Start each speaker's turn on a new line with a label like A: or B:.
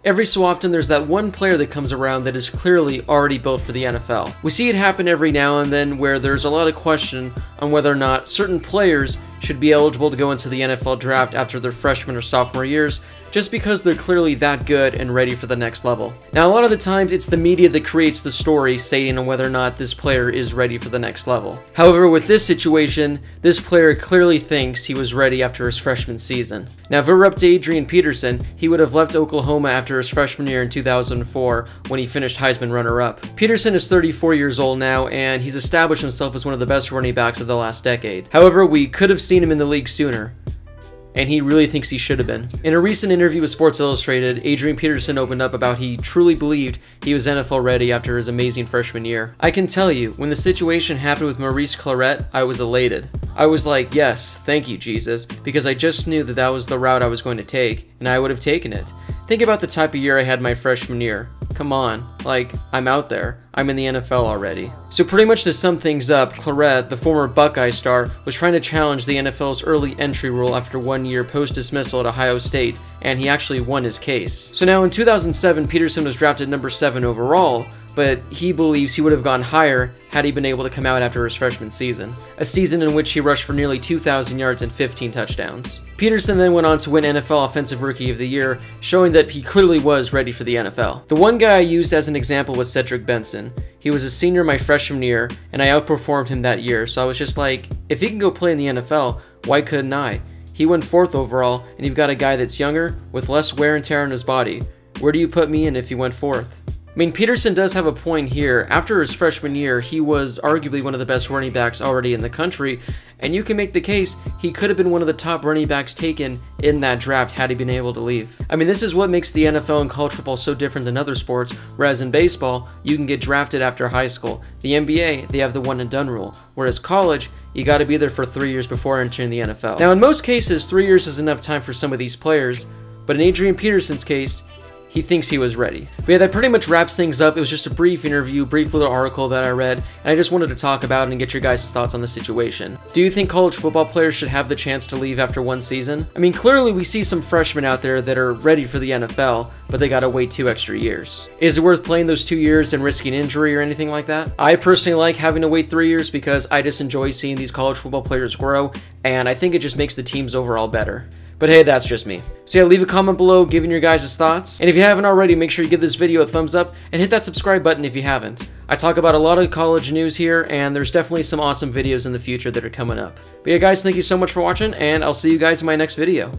A: Every so often there's that one player that comes around that is clearly already built for the NFL. We see it happen every now and then where there's a lot of question on whether or not certain players should be eligible to go into the NFL draft after their freshman or sophomore years, just because they're clearly that good and ready for the next level. Now, a lot of the times it's the media that creates the story stating on whether or not this player is ready for the next level. However, with this situation, this player clearly thinks he was ready after his freshman season. Now, if it were up to Adrian Peterson, he would have left Oklahoma after his freshman year in 2004 when he finished Heisman runner-up. Peterson is 34 years old now, and he's established himself as one of the best running backs of the last decade. However, we could have seen him in the league sooner, and he really thinks he should have been. In a recent interview with Sports Illustrated, Adrian Peterson opened up about he truly believed he was NFL ready after his amazing freshman year. I can tell you, when the situation happened with Maurice Clarett, I was elated. I was like, yes, thank you, Jesus, because I just knew that that was the route I was going to take, and I would have taken it. Think about the type of year I had my freshman year. Come on, like, I'm out there. I'm in the NFL already. So pretty much to sum things up, Clarett, the former Buckeye star, was trying to challenge the NFL's early entry rule after 1 year post-dismissal at Ohio State, and he actually won his case. So now in 2007, Peterson was drafted number 7 overall, but he believes he would have gone higher had he been able to come out after his freshman season, a season in which he rushed for nearly 2,000 yards and 15 touchdowns. Peterson then went on to win NFL Offensive Rookie of the Year, showing that he clearly was ready for the NFL. The one guy I used as an example was Cedric Benson. He was a senior my freshman year, and I outperformed him that year, so I was just like, if he can go play in the NFL, why couldn't I? He went 4th overall, and you've got a guy that's younger, with less wear and tear on his body. Where do you put me in if he went 4th? I mean, Peterson does have a point here. After his freshman year, he was arguably one of the best running backs already in the country, and you can make the case he could have been one of the top running backs taken in that draft had he been able to leave. I mean, this is what makes the NFL and college football so different than other sports, whereas in baseball, you can get drafted after high school. The NBA, they have the one and done rule, whereas college, you gotta be there for 3 years before entering the NFL. Now, in most cases, 3 years is enough time for some of these players, but in Adrian Peterson's case, he thinks he was ready. But yeah, that pretty much wraps things up. It was just a brief interview, brief little article that I read, and I just wanted to talk about and get your guys' thoughts on the situation. Do you think college football players should have the chance to leave after 1 season? I mean, clearly we see some freshmen out there that are ready for the NFL, but they gotta wait 2 extra years. Is it worth playing those 2 years and risking injury or anything like that? I personally like having to wait 3 years because I just enjoy seeing these college football players grow, and I think it just makes the teams overall better. But hey, that's just me. So yeah, leave a comment below giving your guys' thoughts. And if you haven't already, make sure you give this video a thumbs up and hit that subscribe button if you haven't. I talk about a lot of college news here, and there's definitely some awesome videos in the future that are coming up. But yeah, guys, thank you so much for watching, and I'll see you guys in my next video.